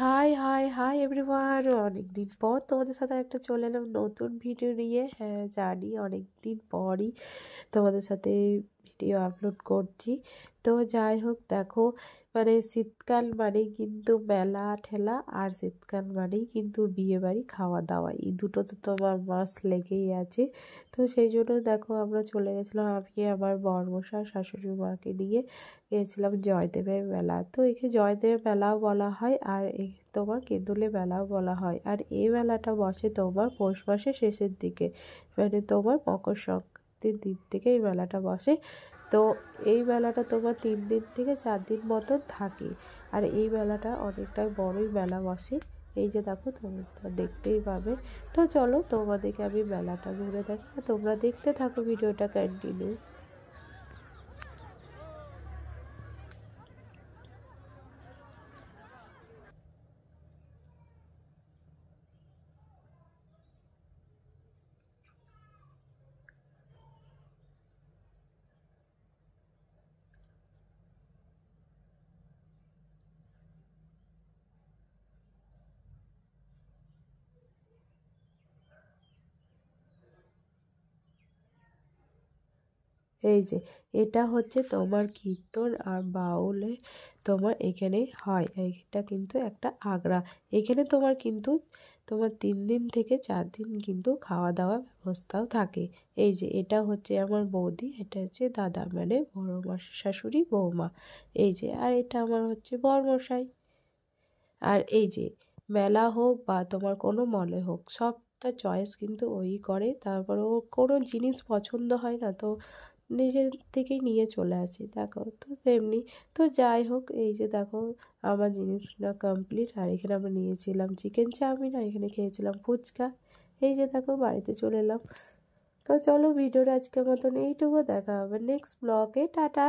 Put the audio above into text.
Hi everyone, অনেকদিন পর তোমাদের সাথে একটা চলে এলাম নতুন ভিডিও নিয়ে। হ্যাঁ জানি অনেকদিন পরই তোমাদের সাথে ভিডিও আপলোড করছি। তো যাই হোক, দেখো মানে শীতকাল মানেই কিন্তু মেলা ঠেলা, আর শীতকাল মানেই কিন্তু বিয়ে বাড়ি খাওয়া দাওয়া, এই দুটো তো তোমার মাস লেগেই আছে। তো সেই জন্য দেখো আমরা চলে গেছিলাম, আমি আমার বরমশাই শাশুড়ি মাকে নিয়ে গিয়েছিলাম জয়দেবের মেলা। তো একে জয়দেবের মেলাও বলা হয়, আর তোমার কেঁদুলে মেলাও বলা হয়। আর এই মেলাটা বসে তোমার পৌষ মাসের শেষের দিকে, মানে তোমার মকর সংক্রান্তির দিন থেকে এই মেলাটা বসে। তো এই মেলাটা তোমার 3 দিন থেকে 4 দিন মতো থাকে। আর এই মেলাটা অনেকটাই বড়ই মেলা বসে। এই যে দেখো তোমরা দেখতেই পাবে। তো চলো তোমাদেরকে আমি মেলাটা ঘুরে দেখি, আর তোমরা দেখতে থাকো ভিডিওটা কন্টিনিউ। এই যে এটা হচ্ছে তোমার কীর্তন আর বাউলে তোমার এখানে হয়। এটা কিন্তু একটা আগ্রা। এখানে তোমার কিন্তু তোমার 3 দিন থেকে 4 দিন কিন্তু খাওয়া দাওয়ার ব্যবস্থাও থাকে। এই যে এটা হচ্ছে আমার বৌদি, এটা হচ্ছে দাদা, মানে বড় মাসির শাশুড়ি বৌমা। এই যে আর এটা আমার হচ্ছে বরমশাই। আর এই যে মেলা হোক বা তোমার কোনো মলে হোক, সবটা চয়েস কিন্তু ওই করে। তারপর ও কোনো জিনিস পছন্দ হয় না তো নিজের থেকেই নিয়ে চলে আসি, দেখো তো তেমনি। তো যাই হোক, এই যে দেখো আমার জিনিস কিনা কমপ্লিট। আর এখানে আমরা নিয়েছিলাম চিকেন চাউমিন, আর এখানে খেয়েছিলাম ফুচকা। এই যে দেখো বাড়িতে চলে এলাম। তো চলো ভিডিওটা আজকের মতন এইটুকু, দেখা হবে নেক্সট ব্লগে, টাটা।